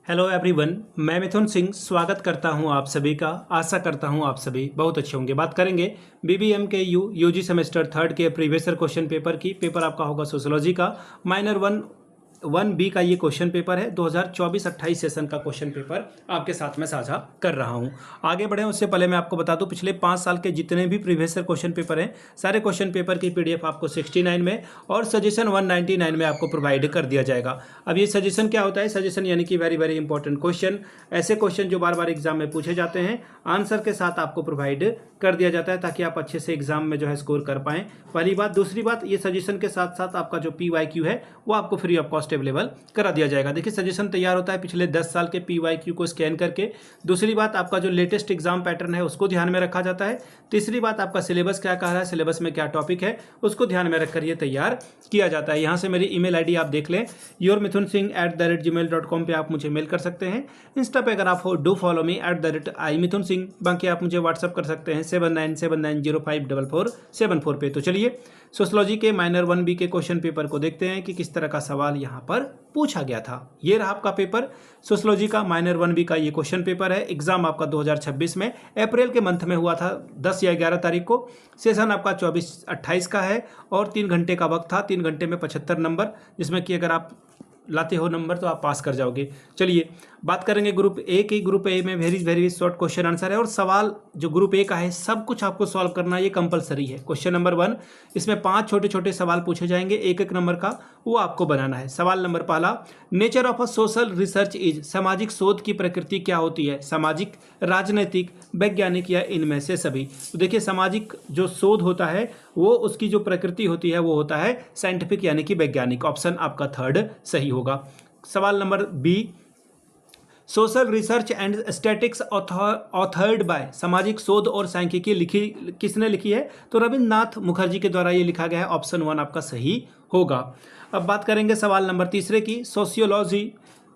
Hello everyone, मैं मिथुन सिंह स्वागत करता हूं आप सभी का। आशा करता हूं आप सभी बहुत अच्छे होंगे। बात करेंगे बीबीएम के यूजी सेमेस्टर थर्ड के प्रीवियस ईयर क्वेश्चन पेपर की। पेपर आपका होगा सोशियोलॉजी का माइनर वन बी का ये क्वेश्चन पेपर है। 2024-28 सेशन का क्वेश्चन पेपर आपके साथ में साझा कर रहा हूं। आगे बढ़ें उससे पहले मैं आपको बता दूं, पिछले 5 साल के जितने भी प्रीवियस ईयर क्वेश्चन पेपर हैं, सारे क्वेश्चन पेपर की पीडीएफ आपको 69 में और सजेशन 199 में आपको प्रोवाइड कर दिया जाएगा। अब ये सजेशन क्या होता है? सजेशन यानी कि वेरी वेरी इंपॉर्टेंट क्वेश्चन, ऐसे क्वेश्चन जो बार बार एग्जाम में पूछे जाते हैं, आंसर के साथ आपको प्रोवाइड कर दिया जाता है ताकि आप अच्छे से एग्जाम में जो है स्कोर कर पाएं। पहली बात। दूसरी बात, ये सजेशन के साथ साथ आपका जो PYQ है वो आपको फ्री ऑफ कॉस्ट अवेलेबल करा दिया जाएगा। देखिए, सजेशन तैयार होता है पिछले 10 साल के PYQ को स्कैन करके। दूसरी बात, आपका जो लेटेस्ट एग्जाम पैटर्न है उसको ध्यान में रखा जाता है। तीसरी बात, आपका सिलेबस क्या कह रहा है, सिलेबस में क्या टॉपिक है उसको ध्यान में रखकर ये तैयार किया जाता है। यहाँ से मेरी ईमेल आईडी आप देख लें, yourmithunSingh@gmail.com पे आप मुझे मेल कर सकते हैं। इंस्टा पे अगर आप हो डू फॉलो मी @imithunsingh। बाकी आप मुझे व्हाट्सअप कर सकते हैं 7979054474 पे। तो चलिए सोशियोलॉजी के माइनर 1B के क्वेश्चन पेपर को देखते हैं कि किस तरह का सवाल यहाँ पर पूछा गया था। ये रहा आपका पेपर, सोशियोलॉजी का माइनर 1B का ये क्वेश्चन पेपर है। एग्जाम आपका 2026 में अप्रैल के मंथ में हुआ था, 10 या 11 तारीख को। सेशन आपका 24-28 का है और 3 घंटे का वक्त था। 3 घंटे में 75 नंबर, जिसमें कि अगर आप लाते हो नंबर तो आप पास कर जाओगे। चलिए बात करेंगे ग्रुप ए की। ग्रुप ए में very very short question answer है और सवाल जो ग्रुप ए का है सब कुछ आपको सॉल्व करना ये कंपलसरी है। क्वेश्चन नंबर 1, इसमें 5 छोटे छोटे सवाल पूछे जाएंगे, एक नंबर का, वो आपको बनाना है। सवाल नंबर पहला, nature of a social research is, सामाजिक शोध की प्रकृति क्या होती है? सामाजिक, राजनैतिक, वैज्ञानिक या इनमें से सभी? तो देखिए, सामाजिक जो शोध होता है वो उसकी जो प्रकृति होती है वो होता है साइंटिफिक यानी कि वैज्ञानिक। ऑप्शन आपका थर्ड सही होगा। सवाल number B, social research and statics authored by, सामाजिक शोध और सांख्यिकी किसने लिखी है? तो रविन्द्रनाथ मुखर्जी के द्वारा ये लिखा गया है। ऑप्शन 1 आपका सही होगा। अब बात करेंगे सवाल नंबर तीसरे की, sociology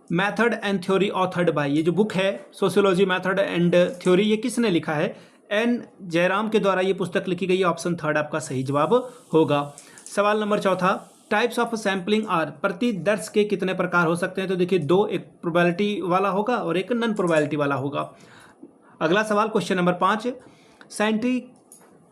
method and theory authored bye, ये जो बुक है सोशियोलॉजी मैथड एंड थ्योरी, ये किसने लिखा है? N जयराम के द्वारा ये पुस्तक लिखी गई है। ऑप्शन थर्ड आपका सही जवाब होगा। सवाल नंबर चौथा, टाइप्स ऑफ सैम्पलिंग आर, प्रतिदर्श के कितने प्रकार हो सकते हैं? तो देखिए 2, एक प्रोबेबिलिटी वाला होगा और एक नॉन प्रोबेबिलिटी वाला होगा। अगला सवाल question number 5,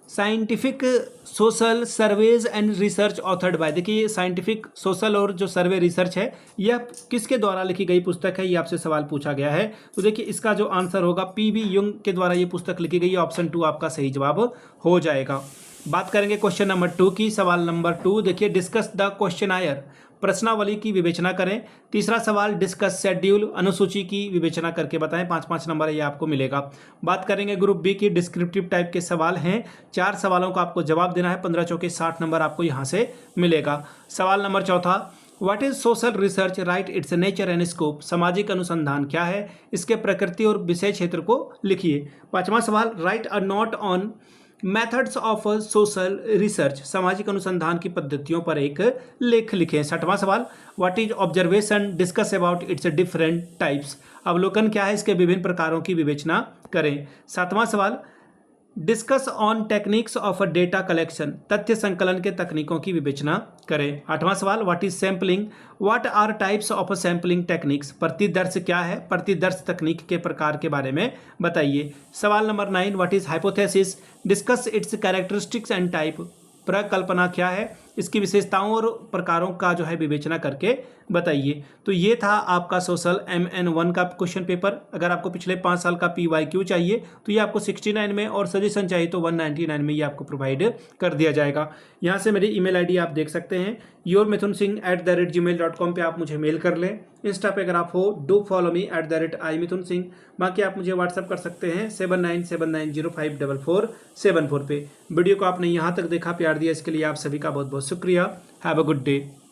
scientific social surveys and research authored bye, देखिए साइंटिफिक सोशल और जो सर्वे रिसर्च है यह किसके द्वारा लिखी गई पुस्तक है, ये आपसे सवाल पूछा गया है। तो देखिए इसका जो आंसर होगा PB युंग के द्वारा ये पुस्तक लिखी गई है। ऑप्शन 2 आपका सही जवाब हो जाएगा। बात करेंगे क्वेश्चन नंबर 2 की। सवाल नंबर 2 देखिए, डिस्कस द क्वेश्चनायर, प्रश्नावली की विवेचना करें। तीसरा सवाल, डिस्कस शेड्यूल, अनुसूची की विवेचना करके बताएं। 5-5 नंबर ये आपको मिलेगा। बात करेंगे ग्रुप बी की, डिस्क्रिप्टिव टाइप के सवाल हैं। 4 सवालों का आपको जवाब देना है। 15 चौके 60 नंबर आपको यहाँ से मिलेगा। सवाल नंबर चौथा, what is social research, right it's nature and scope, सामाजिक अनुसंधान क्या है, इसके प्रकृति और विषय क्षेत्र को लिखिए। 5वां सवाल, right a note on methods of social research, सामाजिक अनुसंधान की पद्धतियों पर एक लेख लिखें। 6वां सवाल, what is observation, discuss about it's different types, अवलोकन क्या है, इसके विभिन्न प्रकारों की विवेचना करें। 7वां सवाल, discuss on techniques of data collection, तथ्य संकलन के तकनीकों की विवेचना करें। 8वां सवाल, what is sampling, what are types of sampling techniques, प्रतिदर्श क्या है, प्रतिदर्श तकनीक के प्रकार के बारे में बताइए। सवाल नंबर 9, what is hypothesis, discuss its characteristics and type, प्रकल्पना क्या है, इसकी विशेषताओं और प्रकारों का जो है विवेचना करके बताइए। तो ये था आपका सोशल MN1 का क्वेश्चन पेपर। अगर आपको पिछले 5 साल का PYQ चाहिए तो ये आपको 69 में और सजेशन चाहिए तो 199 में ये आपको प्रोवाइड कर दिया जाएगा। यहाँ से मेरी ईमेल आईडी आप देख सकते हैं, yourmithunSingh@gmail.com पे आप मुझे मेल कर लें। इंस्टा पे अगर आप हो डू फॉलो मी @imithunsingh। बाकी आप मुझे व्हाट्सअप कर सकते हैं 7979054474 पे। वीडियो को आपने यहाँ तक देखा, प्यार दिया, इसके लिए आप सभी का बहुत बहुत शुक्रिया। Have a good day.